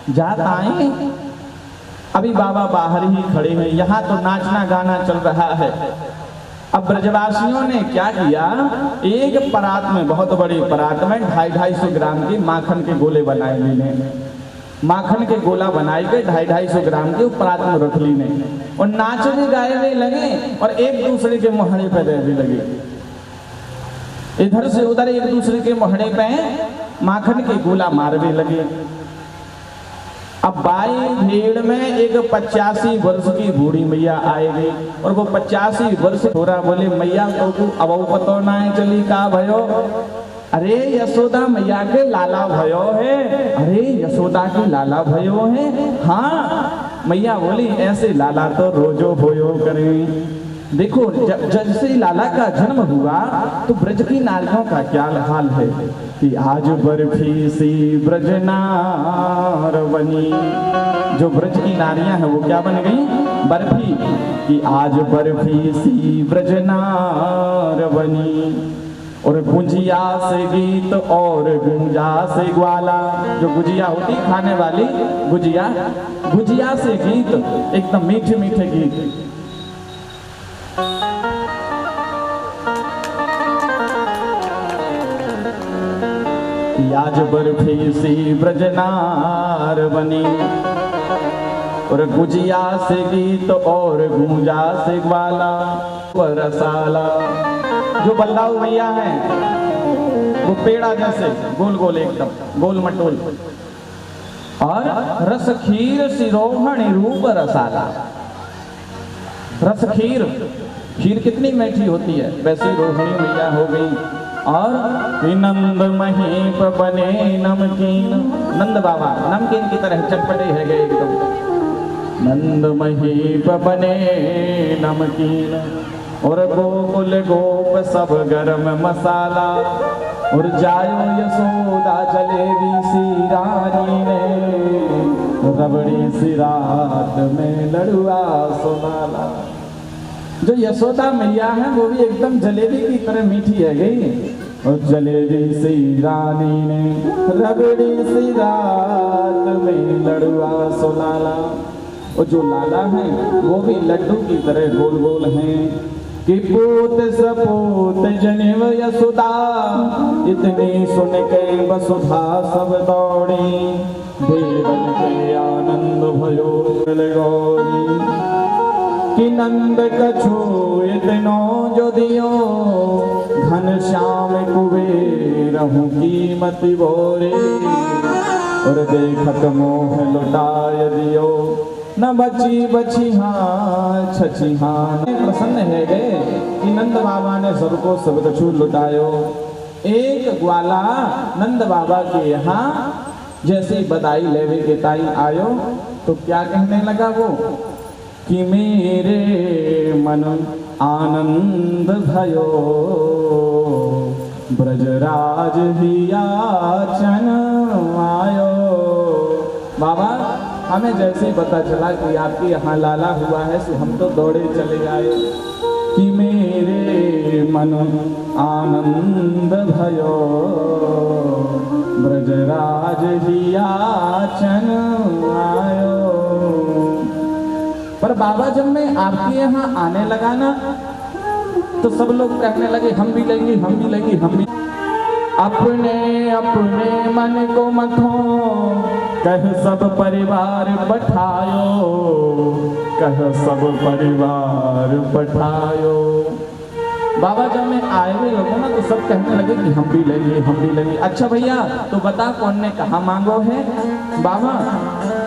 जात आए। अभी बाबा बाहर ही खड़े हैं, यहाँ तो नाचना गाना चल रहा है। अब ब्रजवासियों ने क्या किया, एक परात में, बहुत बड़ी परात में 250-250 ग्राम के माखन के गोले बनाए लीने। माखन के गोला बनाए गए 250-250 ग्राम के परात में रख लीने, और नाचने गाने लगे और एक दूसरे के मोहड़े पे रहने लगे। इधर से उधर एक दूसरे के मोहड़े पे माखन के गोला मारने लगे। अब बाई भीड़ में एक 85 वर्ष की बूढ़ी मैया आएगी, और वो 85 वर्ष थोड़ा बोले, मैया तो अब पतो ना चली का भयो। अरे यशोदा मैया के लाला भयो है। अरे यशोदा के लाला भयो है। हाँ मैया बोली, ऐसे लाला तो रोजो भयो करें। देखो जब से लाला का जन्म हुआ तो ब्रज की नारियों का क्या हाल है कि आज बर्फी सी ब्रजनार बनी। जो ब्रज की नारियां हैं वो क्या बन गई, बर्फी। कि आज बर्फी सी ब्रजनार बनी। और गुजिया से गीत और गुंजा से ग्वाला, जो गुजिया होती खाने वाली गुजिया, गुजिया से गीत, एकदम मीठे मीठे गीत। आज बर्फी सी ब्रजनार बनी, और गुजिया से गीत और गूंजा से ग्वाला रसाला। जो बल्लाऊ भैया हैं वो पेड़ा जैसे गोल गोल, एकदम गोल मटोल, और रस खीर सिरोहणी रूप रसाला। रस खीर, खीर कितनी मीठी होती है, वैसी रोहिणी मैया हो गई। और नंद महीप बने नमकीन, नंद बाबा नमकीन की तरह चटपटे है गए एकदम। नंद महीप बने नमकीन, और गोकुल गोप सब गरम मसाला। और जायो यशोदा जलेबी सी रानी ने, रबड़ी सी रात में लड़ुआ सुनाला। जो यशोदा मैया है वो भी एकदम जलेबी की तरह मीठी है गई। और जलेबी सी रानी ने, रबड़ी सी रात में लड़ुआ सुनाला। और जो लाला है वो भी लड्डू की तरह गोल गोल हैं। कि पूत सपूत जनेव यशोदा, इतनी सुन के वसुधा सब दौड़ी। देवन के आनंद भयो गौरी, कि नंद कछु इतनो जो दियो। घन श्याम कुबेरहु कीमत बोरे, और देखत मोह लुटाय दियो। न बची बची हाँ छची हाँ। प्रसन्न है गए कि नंद बाबा ने सबको सब कछु लुटायो। एक ग्वाला नंद बाबा के यहाँ जैसे बधाई लेवे के ताई आयो तो क्या कहने लगा वो, कि मेरे मन आनंद भयो। ब्रजराज हियाचन आयो। बाबा हमें जैसे ही पता चला कि आपके यहाँ लाला हुआ है सो हम तो दौड़े चले आए। कि मेरे मन आनंद भयो, ब्रजराज हियाचन आयो। पर बाबा जब मैं आपके यहाँ आने लगा ना तो सब लोग कहने लगे हम भी लेंगे, हम भी लेंगे, हम भी। अपने अपने मन को मथो, कह सब परिवार पठायो। कह सब परिवार पठायो। बाबा जब मैं आए हुए लोगों ना तो सब कहने लगे कि हम भी लेंगे, हम भी लेंगे। अच्छा भैया तो बता कौन ने कहा मांगो है। बाबा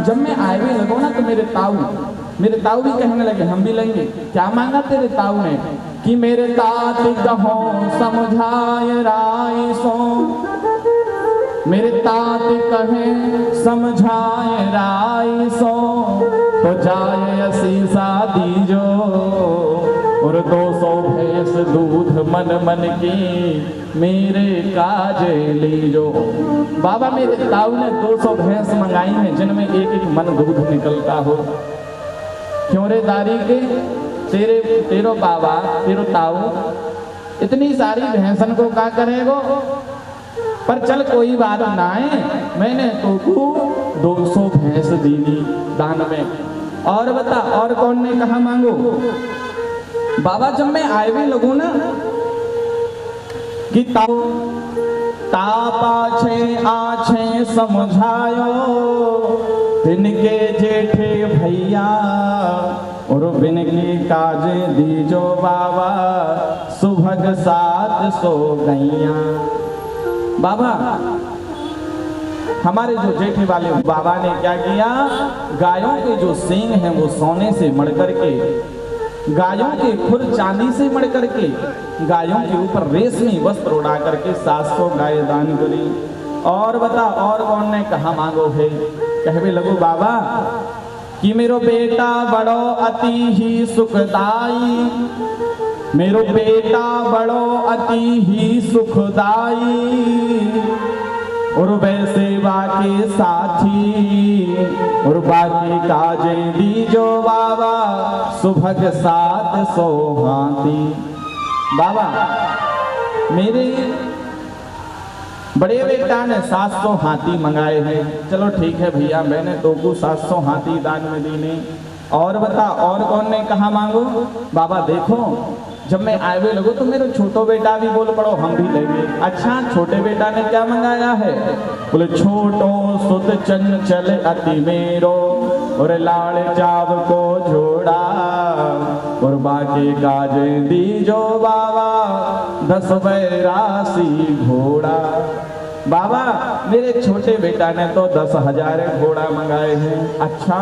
जब मैं आए हुए लोगों ना तो मेरे ताऊ भी कहने लगे हम भी लेंगे। क्या मांगा तेरे ताऊ ने, कि मेरे तात कहो समझाए राय सो। मेरे तात कहे समझाए राय सो, तो जाए असी शादी जो। और 200 भैंस दूध मन मन की, मेरे काज लीजो। बाबा मेरे ताऊ ने 200 भैंस मंगाई हैं जिनमें एक एक मन दूध निकलता हो। क्यों रे दारी के, तेरो बाबा तेरो ताऊ इतनी सारी भैंसन को क्या करेगो। पर चल कोई बात ना है, मैंने तो को 200 भैंस दीनी दान में। और बता और कौन ने कहा मांगो? बाबा जब मैं आए भी लगू ना कि तापा छे आछे समझायो बिनके जेठे भैया और बिनके काजे दीजो बाबा सुभग 700 गैया। बाबा हमारे जो जेठे वाले बाबा ने क्या किया, गायों के जो सींग हैं वो सोने से मढ़ करके, गायों के खुर चांदी से मढ़ करके, गायों के ऊपर रेशमी वस्त्र उड़ा करके 700 गाय दान करी। और बता और कौन ने कहा मांगो है? कहवे लगो बाबा कि मेरो बेटा बड़ो अति ही सुखदाई, मेरो बेटा बड़ो अति ही सुखदाई और वैसे बाकी साथी और बाकी काजे दीजो बाबा सुभग 700 हाथी। बाबा मेरे बड़े बेटा ने 700 हाथी मंगाए हैं। चलो ठीक है भैया, मैंने तो को 700 हाथी दान में दीने। और बता और कौन ने कहा मांगो? बाबा देखो जब मैं आए लगो तो मेरा छोटो बेटा भी बोल पड़ो हम भी लेंगे। अच्छा छोटे बेटा ने क्या मंगाया है? बोले छोटो सुत चंचल अति मेरो और लाड़ चाव को जोड़ा और बाकी काजे दीजो बाबा 10 बैरासी घोड़ा। बाबा मेरे छोटे बेटा ने तो 10,000 घोड़ा मंगाए हैं। अच्छा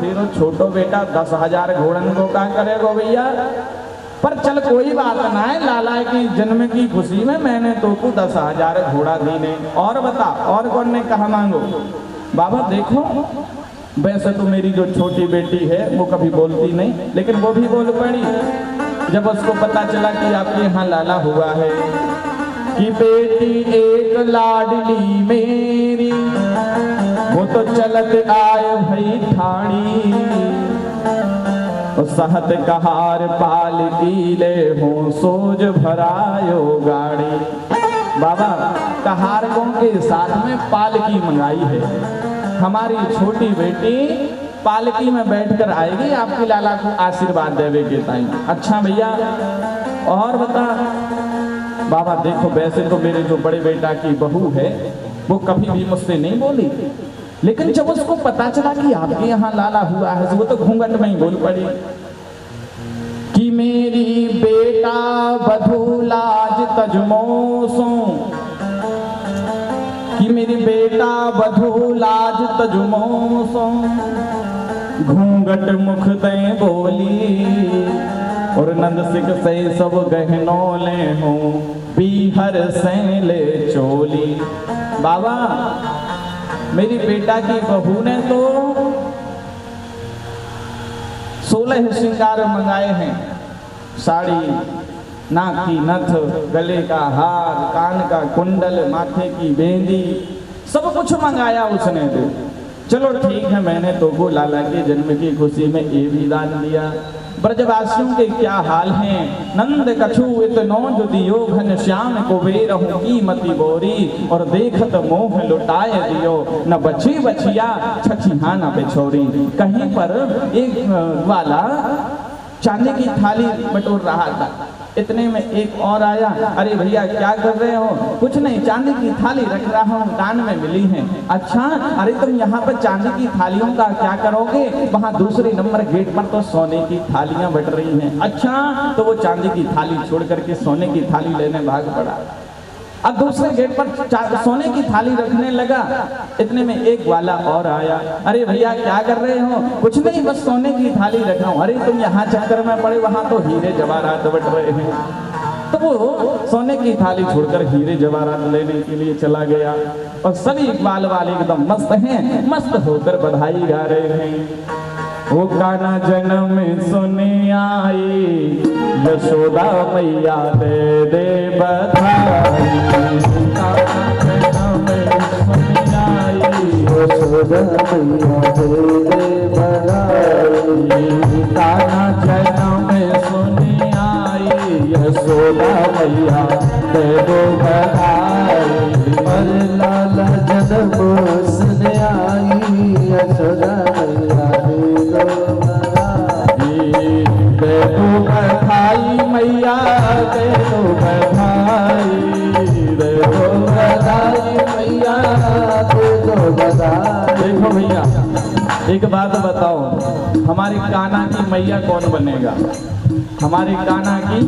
फिर छोटो बेटा 10,000 घोड़न को क्या करेगा भैया? पर चल कोई बात ना है, लाला की जन्म की खुशी में मैंने तो को 10,000 घोड़ा दीने। और बता और कौन ने कहा मांगो? बाबा देखो वैसे तो मेरी जो छोटी बेटी है वो कभी बोलती नहीं, लेकिन वो भी बोल पड़ी जब उसको पता चला कि आपके यहाँ लाला हुआ है कि बेटी एक लाडली मेरी वो तो चलत आए भई ठाणी और सहत कहार पाल कीले हो सोज भरायो गाड़ी। बाबा कहारकों के साथ में पालकी मंगाई है। हमारी छोटी बेटी पालकी में बैठकर आएगी आपके लाला को आशीर्वाद देवे के टाइम। अच्छा भैया और बता? बाबा देखो वैसे तो मेरे जो बड़े बेटा की बहू है वो कभी भी मुझसे नहीं बोली, लेकिन जब उसको पता चला कि आपके यहाँ लाला हुआ है वो तो घूंघट में ही बोल पड़ी कि मेरी बेटा बधू लाज तजमोसो, कि मेरी बेटा बधू लाज तजमोसो घूंघट मुख दे बोली और नंद सिख से सब गहनों ले हो बीहर से ले चोली। बाबा मेरी बेटा की बहू ने तो 16 श्रृंगार मंगाए हैं, साड़ी, नाक की नथ, गले का हार, कान का कुंडल, माथे की बेंदी, सब कुछ मंगाया उसने तो। चलो ठीक है मैंने तो वो लाला के जन्म की खुशी में ये भी दान दिया। ब्रजवासियों के क्या हाल हैं? नंद कछु इतनो जो दियो घन श्याम को बेरहु की मति बोरी और देखत मोह लुटाए दियो न बची बचिया छछिहा न बिछोरी। कहीं पर एक वाला चांदी की थाली बटोर रहा था, इतने में एक और आया, अरे भैया क्या कर रहे हो? कुछ नहीं चांदी की थाली रख रहा हूँ, दान में मिली है। अच्छा अरे तुम यहाँ पर चांदी की थालियों का क्या करोगे? वहाँ दूसरे नंबर गेट पर तो सोने की थालियां बट रही हैं। अच्छा तो वो चांदी की थाली छोड़ करके सोने की थाली लेने भाग पड़ा। अब दूसरे गेट पर सोने की थाली रखने लगा, इतने में एक वाला और आया, अरे भैया क्या कर रहे हो? कुछ नहीं बस सोने की थाली रख रहा हूँ। अरे तुम यहाँ चक्कर में पड़े, वहां तो हीरे जवाहरात बट रहे हैं। तो वो सोने की थाली छोड़कर हीरे जवाहरात लेने के लिए चला गया और सभी इकबाल वाले एकदम मस्त हैं, मस्त होकर बधाई गा रहे हैं। वो कान्हा जन्म सुने आई यशोदा मैया दे दे बधाई। कान्हा जन्म सुने आई यशोदा मैया दे दे बधाई। कान्हा जन्म सुने आई यशोदा मैया दे दो बधाई। एक बात बताओ, हमारे कान्हा की मैया कौन बनेगा? हमारे कान्हा की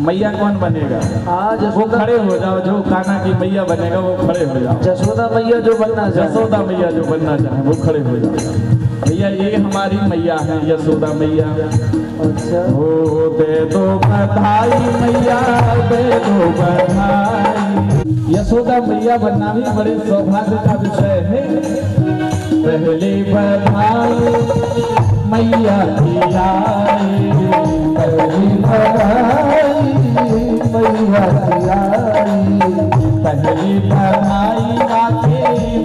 मैया कौन बनेगा? आज वो खड़े हो जाओ, जो कान्हा की मैया बनेगा वो खड़े हो जाओ। जसोदा मैया जो बनना चाहे, यशोदा मैया जो बनना चाहे वो खड़े हो जाओ। भैया ये हमारी मैया है, यशोदा मैया। अच्छा ओ दे दो बधाई मैया, दे दो बधाई। यशोदा मैया बनना भी बड़े सौभाग्य का विषय है। पहली बधाई मैया की आई, पहली बधाई मैया की आई, पहली बधाई आके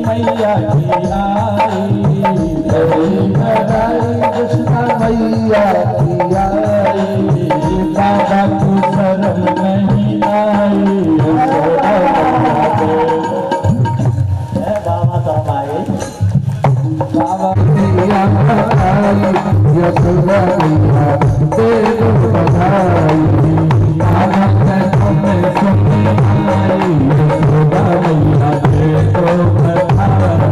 मैया की आई, पहली बधाई कृष्णा मैया की आई। बाबा को शर्म नहीं आई, बाबा तो आए, बाबा यशोदा मैया दे दो बधाई, बाबा कहता मैं सुनने आई, यशोदा मैया दे दो बधाई।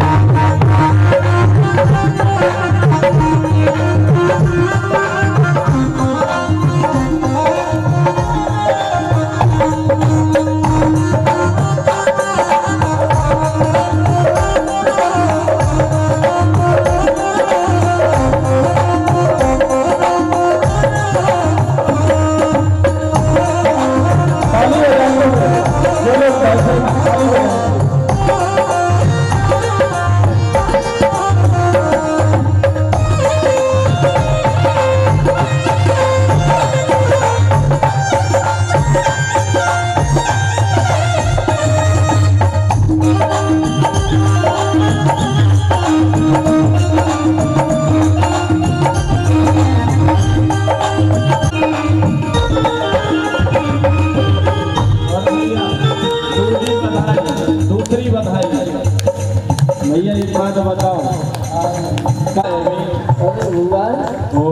दूसरी बधाई भैया, एक बात बताओ, ओ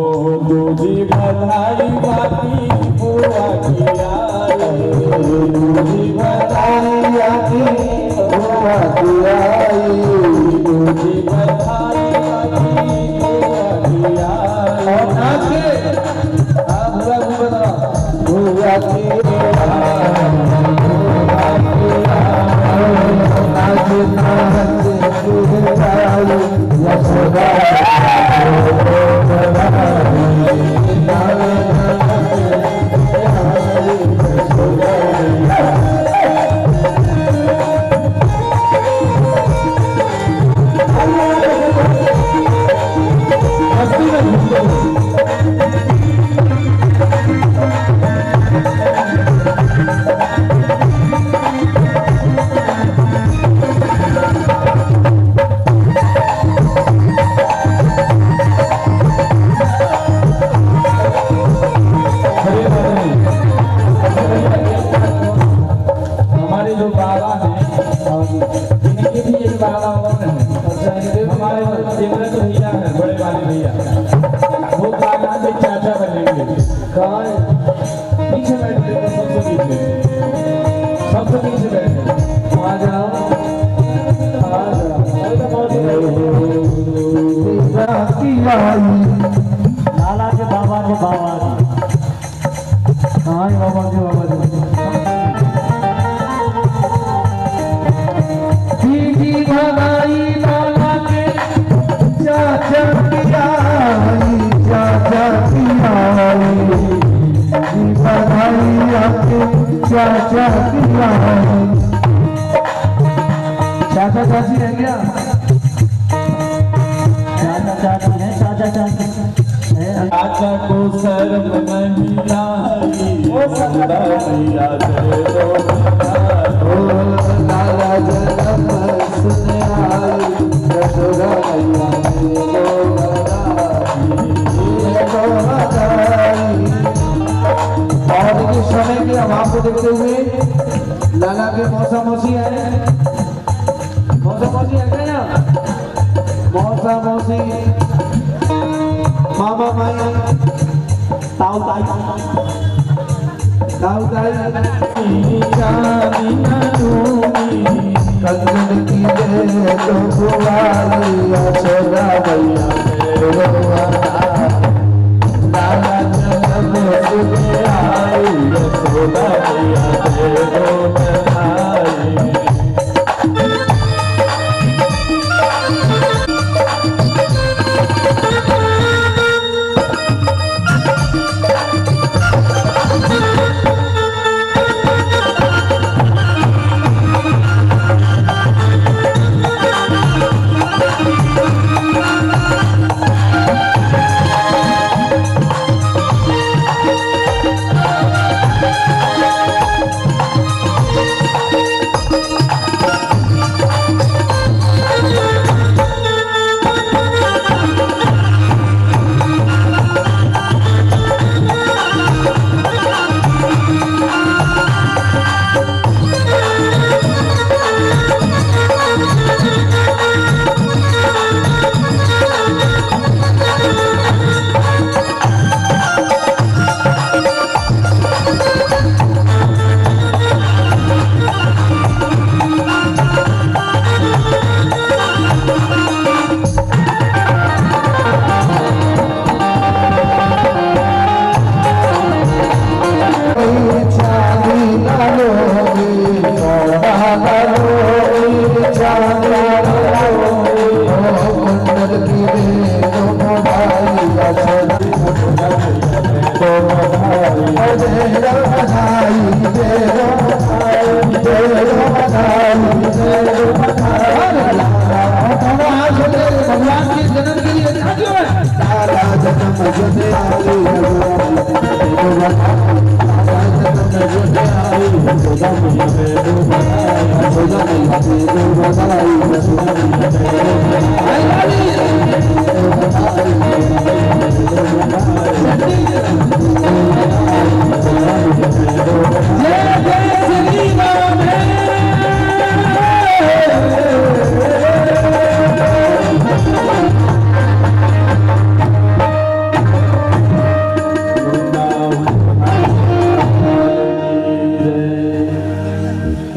दूजी बधाई बाकी बुआ की आई, दूजी बधाई आकी बुआ की आई, दूजी बधाई बाकी बुआ की आई। और नाच के बुआ की हमारे जो बाबा हैं, इनके भी एक बाबा और हैं। हमारे देवव्रत भैया हैं, बड़े वाले भैया, वो कान्हा के चाचा बनेंगे। कहाँ है? पीछे बैठे, सबसे पीछे, सबसे पीछे बैठे। आ जाओ, आ जाओ। लाला के बाबा के बाबा, हाँ बाबा के बाबा भगाई लाला के चाचा की आई, चाचा की आई, भगाई आपके चाचा की आई। चाचा चाची है क्या? चाचा चाची है, चाचा चाची चाचा को शर्म नहीं आई, यशोदा मैया दे दो लाला जन्म सुने आई, यशोदा मैया दे दो बधाई। और देखिए समय के अभाव को देखते हुए लाला के मौसा मौसी है, मौसा मौसी है क्या? मौसा मौसी, मामा माई, ताऊ ताई, ताऊ ताई कंगन की दे तो बुआई, यशोदा मैया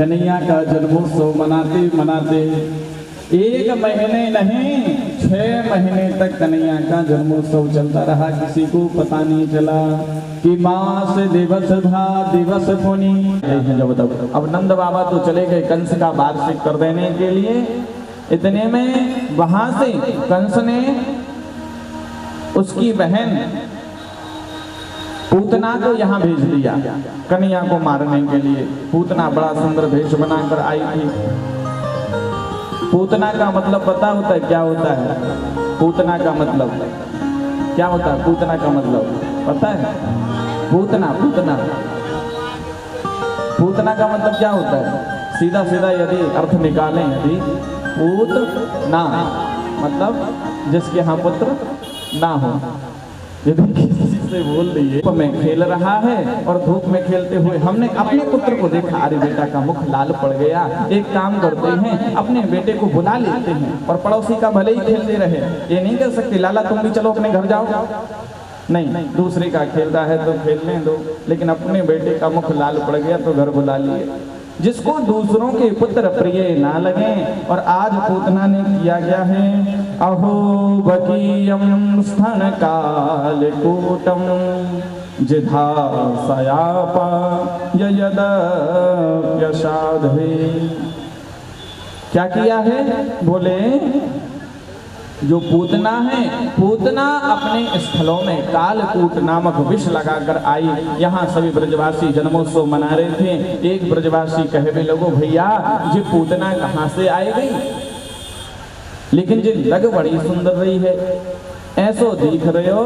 कन्हैया का जन्मोत्सव मनाते मनाते 1 महीने नहीं 6 महीने तक कन्हैया का जन्मोत्सव चलता रहा। किसी को पता नहीं चला कि मास दिवस था दिवस पुनी। अब नंद बाबा तो चले गए कंस का वार्षिक कर देने के लिए। इतने में वहां से कंस ने उसकी बहन पूतना को यहाँ भेज दिया कन्हैया को मारने के लिए। पूतना बड़ा सुंदर भेष बनाकर आई थी। पूतना का मतलब पता होता है क्या होता है? पूतना का मतलब क्या होता है? पूतना का मतलब पता है? पूतना पूतना पूतना का मतलब क्या होता है? सीधा सीधा यदि अर्थ निकालें, यदि पूतना मतलब जिसके यहाँ पुत्र ना हो। यदि किसी से बोल दिए धूप में खेल रहा है और धूप में खेलते हुए हमने अपने पुत्र को देखा, अरे बेटा का मुख लाल पड़ गया, एक काम करते हैं अपने बेटे को बुला लेते हैं और पड़ोसी का भले ही खेलते रहे। ये नहीं कर सकते लाला तुम भी चलो अपने घर जाओ, नहीं, दूसरे का खेल रहा है तो खेलने दो, लेकिन अपने बेटे का मुख लाल पड़ गया तो घर बुला लिए। जिसको दूसरों के पुत्र प्रिय ना लगे। और आज पूतना ने किया गया है, अहो बकीयम स्तन काल कूटम जिधा सयापा यदप्यसाधे। क्या किया है? बोले जो पूतना है, पूतना अपने स्थलों में कालकूट नामक विष लगाकर आई। यहाँ सभी ब्रजवासी जन्मोत्सव मना रहे थे। एक ब्रजवासी कहे भी लोगो भैया ये पूतना कहाँ से आई गई, लेकिन जो लग बड़ी सुंदर रही है, ऐसो दिख रहे हो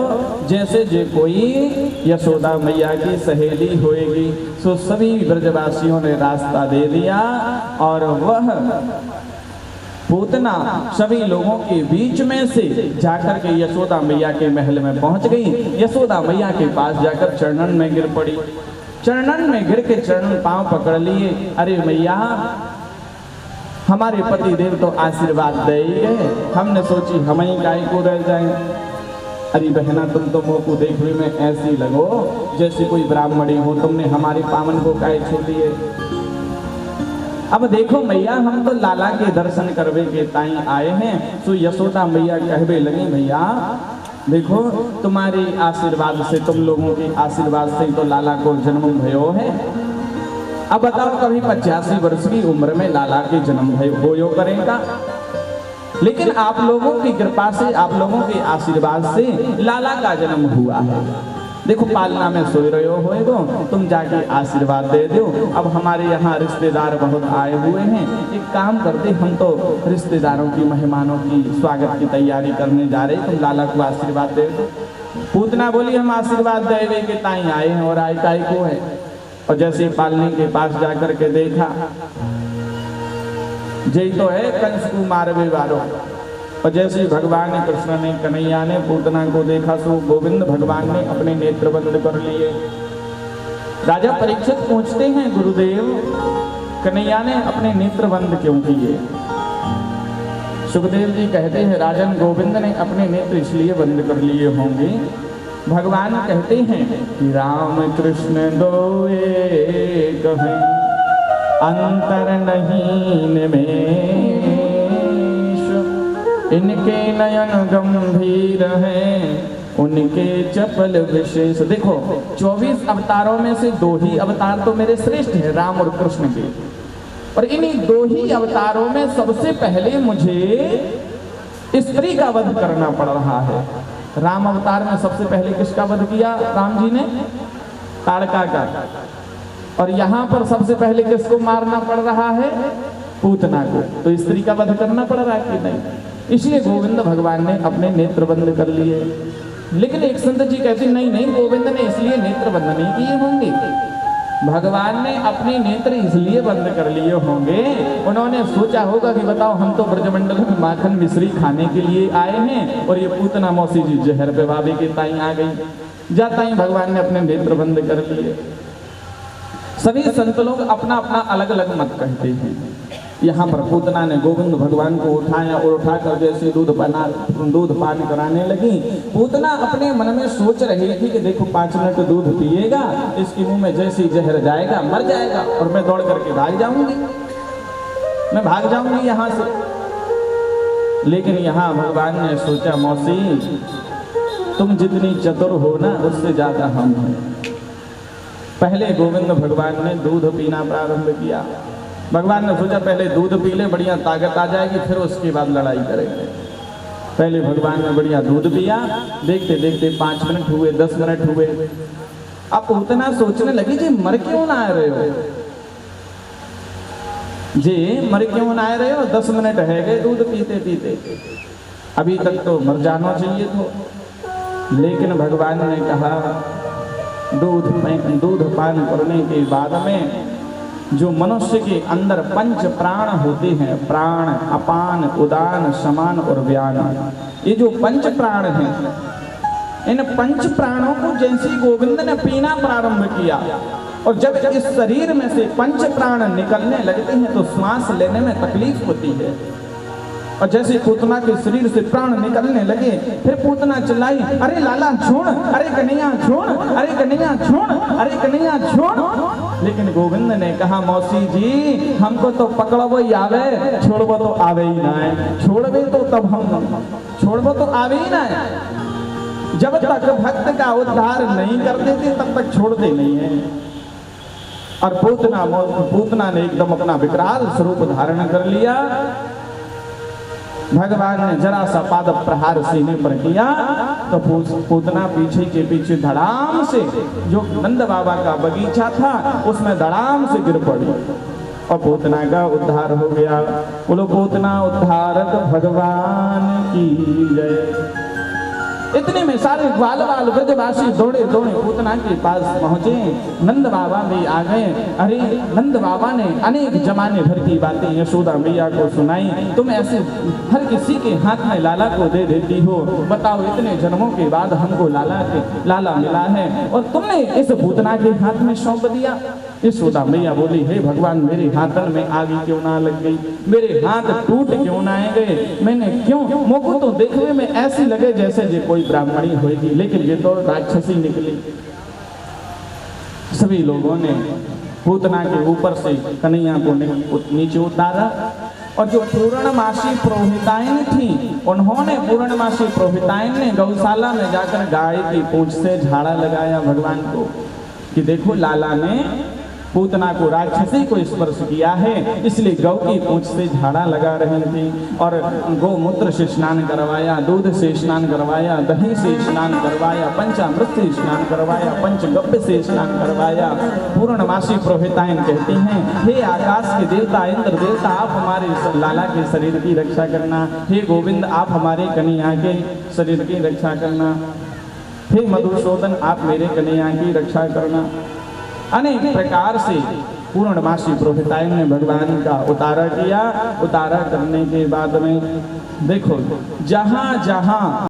जैसे जे कोई यशोदा मैया की सहेली होएगी। सो सभी ब्रजवासियों ने रास्ता दे दिया और वह पूतना सभी लोगों के बीच में से जाकर के यशोदा मैया के महल में पहुंच गई। यशोदा मैया के पास जाकर चरणन में गिर पड़ी। चरणन में गिर के चरण पांव पकड़ लिए। अरे मैया हमारे पति देव तो आशीर्वाद दे ही गए, हमने सोची हम ही गाय को रह जाएं। अरे बहना तुम तो मुँह को देख हुए में ऐसी लगो जैसे कोई ब्राह्मणी हो, तुमने हमारे पावन को गाय छू लिए। अब देखो मैया हम तो लाला के दर्शन करवे के ताई आए हैं। तो यशोदा मैया कहवे लगी भैया देखो तुम्हारे आशीर्वाद से, तुम लोगों के आशीर्वाद से तो लाला को जन्म भयो है। अब बताओ कभी 85 वर्ष की उम्र में लाला के जन्म भयो करेगा, लेकिन आप लोगों की कृपा से, आप लोगों के आशीर्वाद से लाला का जन्म हुआ है। देखो पालना में सोई रहे हो, तुम जाके आशीर्वाद दे दो। अब हमारे यहाँ रिश्तेदार बहुत आए हुए हैं, एक काम करते हम तो रिश्तेदारों की, मेहमानों की स्वागत की तैयारी करने जा रहे, तुम लाला को आशीर्वाद दे दो। पूतना बोली हम आशीर्वाद देवे के ताई आए हैं और आए काय को है। और जैसे पालने के पास जाकर के देखा जय तो है कंस को मारवे वालों। और जैसे भगवान कृष्ण ने, कन्हैया ने पूतना को देखा सो गोविंद भगवान ने अपने नेत्र बंद कर लिए। राजा परीक्षित पूछते हैं गुरुदेव कन्हैया ने अपने नेत्र बंद क्यों किए? सुखदेव जी कहते हैं राजन गोविंद ने अपने नेत्र इसलिए बंद कर लिए होंगे, भगवान कहते हैं कि राम कृष्ण दो एक हैं, अंतर नहीं निमेश, इनके नयन गंभीर हैं, उनके चपल विशेष। देखो 24 अवतारों में से 2 ही अवतार तो मेरे श्रेष्ठ हैं, राम और कृष्ण के। और इन्हीं 2 ही अवतारों में सबसे पहले मुझे स्त्री का वध करना पड़ रहा है। राम अवतार में सबसे पहले किसका वध किया राम जी ने? ताड़का का। और यहाँ पर सबसे पहले किसको मारना पड़ रहा है? पूतना को। तो स्त्री का वध करना पड़ रहा है कि नहीं? इसलिए गोविंद भगवान ने अपने नेत्र बंद कर लिए। लेकिन एक संत जी कहते नहीं नहीं, गोविंद ने इसलिए नेत्र बंद नहीं किए होंगे, भगवान ने अपने नेत्र इसलिए बंद कर लिए होंगे, उन्होंने सोचा होगा कि बताओ हम तो ब्रजमंडल में माखन मिश्री खाने के लिए आए हैं और ये पूतना मौसी जी जहर पे बाबे के ताई आ गई। जाता ही भगवान ने अपने नेत्र बंद कर लिए। सभी संत लोग अपना अपना अलग अलग मत कहते हैं। यहाँ पर पूतना ने गोविंद भगवान को उठाया और उठाकर जैसे दूध पान कराने लगी। पूतना अपने मन में सोच रही थी कि देखो 5 मिनट दूध पिएगा, इसके मुंह में जैसे ही जहर जाएगा मर जाएगा और मैं दौड़ करके भाग जाऊंगी, मैं भाग जाऊंगी यहाँ से। लेकिन यहाँ भगवान ने सोचा मौसी तुम जितनी चतुर हो ना उससे ज्यादा हम हैं। पहले गोविंद भगवान ने दूध पीना प्रारंभ किया। भगवान ने सोचा पहले दूध पी ले, बढ़िया ताकत आ जाएगी, फिर उसके बाद लड़ाई करेंगे। पहले भगवान ने बढ़िया दूध पिया। देखते देखते 5 मिनट हुए, 10 मिनट हुए। अब उतना सोचने लगी जी मर क्यों ना आ रहे हो, जी मर क्यों ना आ रहे हो, 10 मिनट है गए दूध पीते पीते, अभी तक तो मर जाना चाहिए तो। लेकिन भगवान ने कहा दूध पान करने के बाद में जो मनुष्य के अंदर 5 प्राण होते हैं, प्राण, अपान, उदान, समान और व्यान, ये जो 5 प्राण हैं, इन 5 प्राणों को जैसे गोविंद ने पीना प्रारंभ किया और जब इस शरीर में से 5 प्राण निकलने लगते हैं तो श्वास लेने में तकलीफ होती है। और जैसे पूतना के शरीर से प्राण निकलने लगे, फिर पूतना चिल्लाई अरे लाला छोड़, अरे कन्हैया छोड़, अरे कन्हैया छोड़, अरे कन्हैया छोड़। लेकिन गोविंद ने कहा मौसी जी हमको तो पकड़बो ही आवे, छोड़बो तो आवे ही ना है, छोड़बे तो तब हम छोड़बो तो आवे ही ना है। जब तक भक्त का उद्धार नहीं कर देते तब तक छोड़ते नहीं है। और पूतना ने एकदम अपना विकराल स्वरूप धारण कर लिया। भगवान ने जरा सा पाद प्रहार सीने पर किया तो पूतना पीछे के पीछे धड़ाम से, जो नंद बाबा का बगीचा था उसमें धड़ाम से गिर पड़ी और पूतना का उद्धार हो गया। बोलो पूतना उद्धारक भगवान की जय। इतने में सारे ग्वाल बाल ब्रजवासी दौड़े दौड़े पूतना के पास पहुंचे। नंद बाबा भी आ गए। अरे नंद बाबा ने अनेक जमाने भर की बातें यशोदा मैया को सुनाई। तुम ऐसे हर किसी के हाथ में लाला को दे देती हो, बताओ इतने जन्मों के बाद हमको लाला मिला है और तुमने इस पूतना के हाथ में सौंप दिया। यशोदा मैया बोली हे भगवान मेरे हाथन में आग क्यों ना लग गई, मेरे हाथ टूट क्यों ना आए गए, मैंने क्यों, मुझको तो देखने में ऐसी लगे जैसे ये कोई ब्राह्मणी होगी, लेकिन ये तो राक्षसी निकली। सभी लोगों ने पूतना के ऊपर से कन्हैया को नीचे उतारा और जो पूर्णमासी पुरोहिताएं थी उन्होंने पूर्णमासी पुरोहिताएं ने गौशाला में जाकर गाय की पूंछ से झाड़ा लगाया भगवान को कि देखो लाला ने पूतना को राक्षसी को स्पर्श किया है, इसलिए गौ की पूंछ से झाड़ा लगा रही थी और गौमूत्र से स्नान करवाया, दूध से स्नान करवाया, दही से स्नान करवाया, पंचामृत से स्नान करवाया, पंचगव्य से स्नान करवाया। पूर्णमासी पुरोहिताएं कहती हैं हे आकाश के देवता इंद्र देवता आप हमारे लाला के शरीर की रक्षा करना, हे गोविंद आप हमारे कन्हैया के शरीर की रक्षा करना, हे मधुसूदन आप मेरे कन्हैया की रक्षा करना। अनेक प्रकार से पूर्णमासी पुरोहिताएं ने भगवान का उतारा किया। उतारा करने के बाद में देखो जहां जहां